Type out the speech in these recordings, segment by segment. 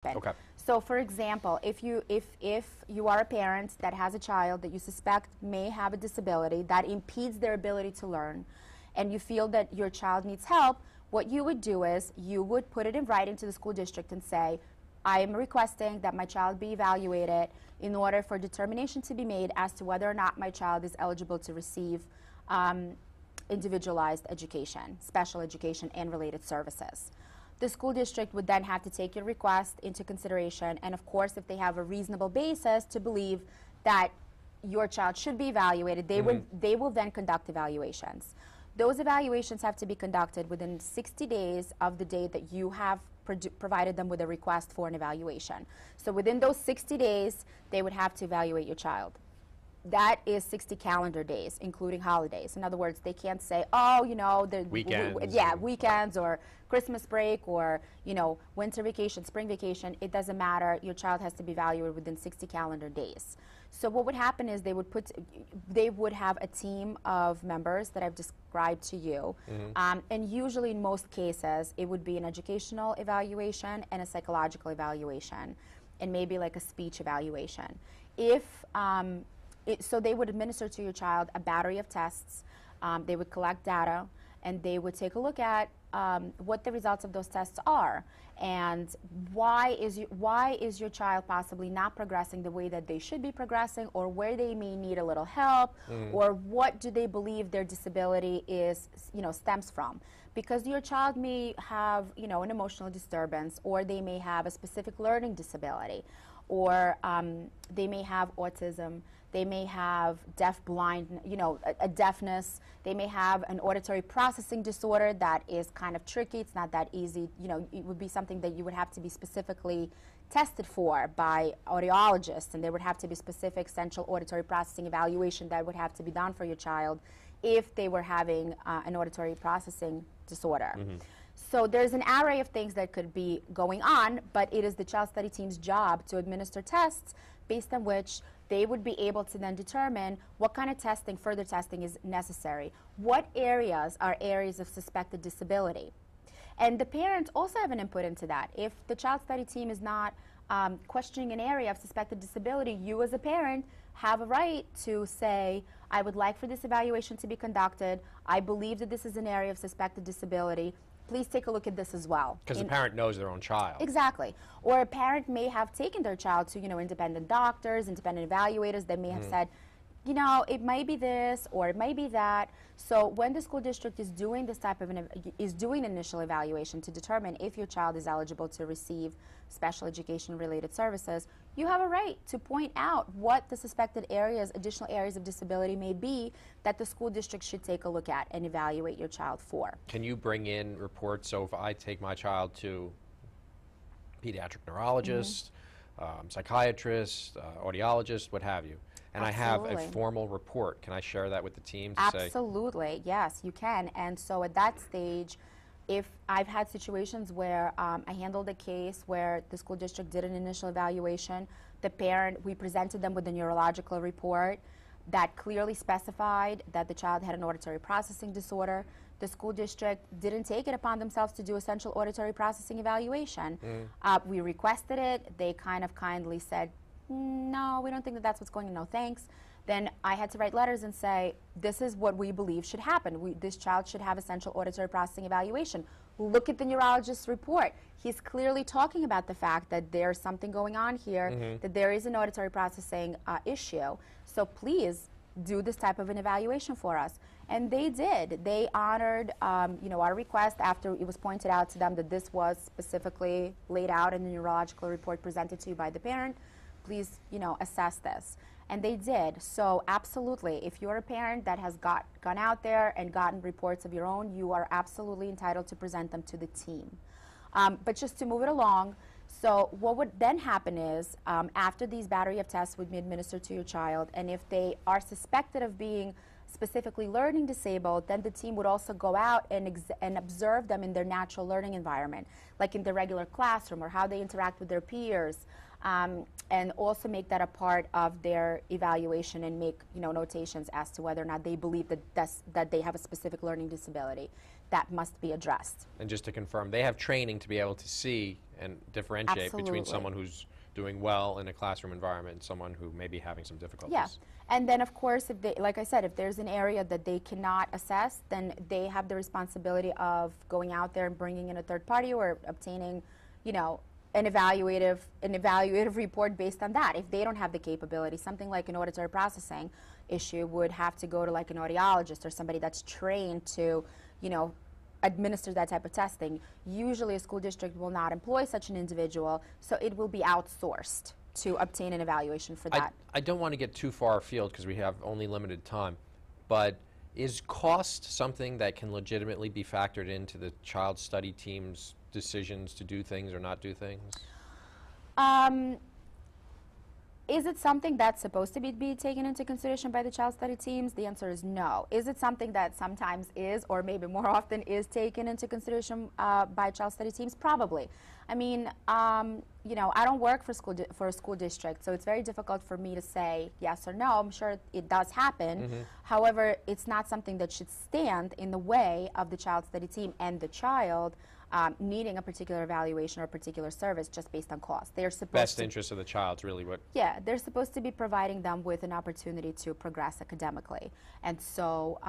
Okay. So, for example, if you are a parent that has a child that you suspect may have a disability that impedes their ability to learn, and you feel that your child needs help, what you would do is you would put it in writing to the school district and say, I am requesting that my child be evaluated in order for determination to be made as to whether or not my child is eligible to receive individualized education, special education, and related services. The school district would then have to take your request into consideration, and of course, if they have a reasonable basis to believe that your child should be evaluated, they will then conduct evaluations. Those evaluations have to be conducted within 60 days of the day that you have provided them with a request for an evaluation. So within those 60 days, they would have to evaluate your child. That is 60 calendar days, including holidays. In other words, they can't say, oh, you know, the weekends. Weekends or Christmas break or, you know, winter vacation, spring vacation. It doesn't matter. Your child has to be evaluated within 60 calendar days. So what would happen is they would have a team of members that I've described to you. And usually in most cases, it would be an educational evaluation and a psychological evaluation and maybe like a speech evaluation. So they would administer to your child a battery of tests. They would collect data, and they would take a look at what the results of those tests are, and why is your child possibly not progressing the way that they should be progressing, or where they may need a little help, or what do they believe their disability is, you know, stems from. Because your child may have, you know, an emotional disturbance, or they may have a specific learning disability, or they may have autism. They may have deaf-blind, you know, a deafness. They may have an auditory processing disorder that is kind of tricky. It's not that easy. You know, it would be something that you would have to be specifically tested for by audiologists, and there would have to be specific central auditory processing evaluation that would have to be done for your child if they were having an auditory processing disorder. So there's an array of things that could be going on, but it is the child study team's job to administer tests based on which they would be able to then determine what kind of testing, further testing is necessary. What areas are areas of suspected disability? And the parents also have an input into that. If the child study team is not questioning an area of suspected disability, you as a parent have a right to say, I would like for this evaluation to be conducted. I believe that this is an area of suspected disability. Please take a look at this as well. Because the parent knows their own child. Exactly. Or a parent may have taken their child to, you know, independent doctors, independent evaluators that may have said, you know, it might be this or it might be that. So when the school district is doing this type of doing initial evaluation to determine if your child is eligible to receive special education related services, you have a right to point out what the suspected areas, additional areas of disability may be that the school district should take a look at and evaluate your child for. Can you bring in reports? So if I take my child to pediatric neurologist, psychiatrist, audiologist, what have you, and Absolutely. I have a formal report, can I share that with the team to Absolutely, yes, you can. And so at that stage, if I've had situations where I handled a case where the school district did an initial evaluation, the parent, we presented them with a neurological report that clearly specified that the child had an auditory processing disorder. The school district didn't take it upon themselves to do a central auditory processing evaluation. We requested it. They kind of kindly said, no, we don't think that that's what's going on, no thanks. Then I had to write letters and say, this is what we believe should happen. This child should have a central auditory processing evaluation. Look at the neurologist's report. He's clearly talking about the fact that there's something going on here, that there is an auditory processing issue. So please do this type of an evaluation for us. And they did. They honored you know, our request after it was pointed out to them that this was specifically laid out in the neurological report presented to you by the parent. Please, you know, assess this. And they did. So absolutely, if you're a parent that has gone out there and gotten reports of your own, you are absolutely entitled to present them to the team. But just to move it along, so what would then happen is after these battery of tests would be administered to your child, and if they are suspected of being specifically learning disabled, then the team would also go out and observe them in their natural learning environment, like in the regular classroom or how they interact with their peers, and also make that a part of their evaluation and make, you know, notations as to whether or not they believe that they have a specific learning disability that must be addressed. And just to confirm, they have training to be able to see and differentiate between Absolutely. someone who's doing well in a classroom environment and someone who may be having some difficulties. Yeah, and then of course, if they, like I said, if there's an area that they cannot assess, then they have the responsibility of going out there and bringing in a third party or obtaining, you know, an evaluative report based on that. If they don't have the capability, something like an auditory processing issue would have to go to like an audiologist or somebody that's trained to, you know, administer that type of testing. Usually a school district will not employ such an individual, so it will be outsourced to obtain an evaluation for that. I don't want to get too far afield because we have only limited time, but is cost something that can legitimately be factored into the child study team's decisions to do things or not do things? Is it something that's supposed to be taken into consideration by the child study teams? The answer is no. Is it something that sometimes is, or maybe more often is taken into consideration by child study teams? Probably. I mean, you know, I don't work for a school district, so it's very difficult for me to say yes or no. I'm sure it does happen. However, it's not something that should stand in the way of the child study team and the child needing a particular evaluation or a particular service just based on cost. They're supposed Best interest of the child's really what... Yeah, they're supposed to be providing them with an opportunity to progress academically. And so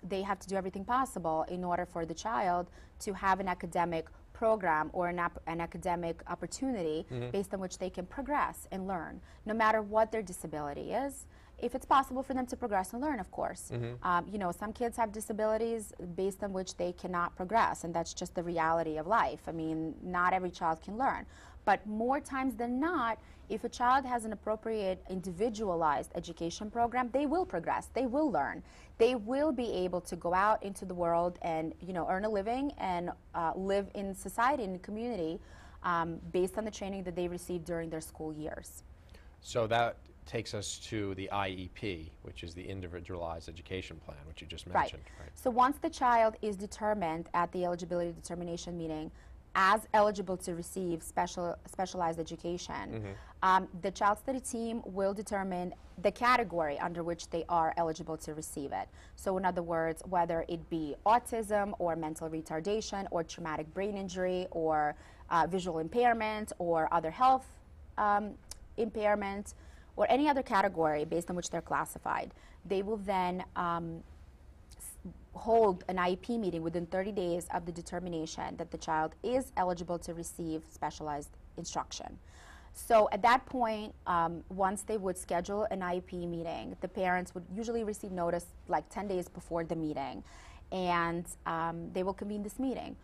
they have to do everything possible in order for the child to have an academic program or an academic opportunity based on which they can progress and learn, no matter what their disability is. If it's possible for them to progress and learn, of course. You know, some kids have disabilities based on which they cannot progress, and that's just the reality of life. I mean, not every child can learn. But more times than not, if a child has an appropriate individualized education program, they will progress, they will learn. They will be able to go out into the world and, you know, earn a living and live in society, in the community, based on the training that they received during their school years. So that takes us to the IEP, which is the Individualized Education Plan, which you just mentioned. Right. So once the child is determined at the eligibility determination meeting as eligible to receive specialized education, the child study team will determine the category under which they are eligible to receive it. So in other words, whether it be autism or mental retardation or traumatic brain injury or visual impairment or other health impairment, or any other category based on which they're classified, they will then hold an IEP meeting within 30 days of the determination that the child is eligible to receive specialized instruction. So at that point, once they would schedule an IEP meeting, the parents would usually receive notice like 10 days before the meeting, and they will convene this meeting.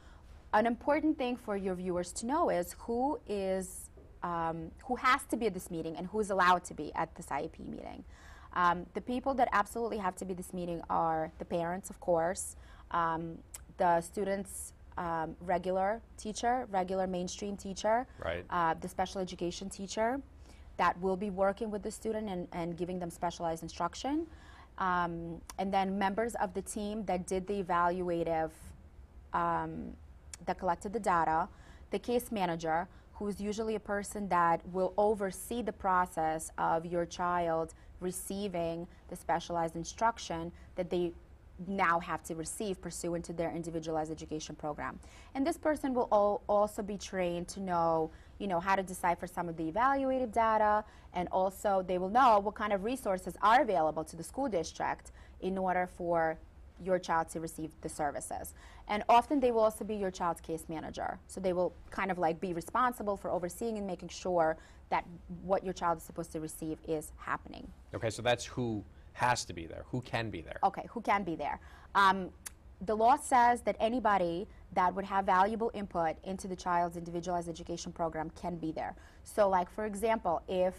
An important thing for your viewers to know is who has to be at this meeting and who is allowed to be at this IEP meeting. The people that absolutely have to be at this meeting are the parents, of course, the student's regular teacher, regular mainstream teacher, Right. The special education teacher that will be working with the student and giving them specialized instruction, and then members of the team that did the evaluative, that collected the data, the case manager, who is usually a person that will oversee the process of your child receiving the specialized instruction that they now have to receive pursuant to their individualized education program. And this person will also be trained to know, you know, how to decipher some of the evaluative data, and also they will know what kind of resources are available to the school district in order for your child to receive the services. And often they will also be your child's case manager. So they will kind of like be responsible for overseeing and making sure that what your child is supposed to receive is happening. Okay, so that's who has to be there, who can be there. Okay, who can be there? The law says that anybody that would have valuable input into the child's individualized education program can be there. So like, for example, if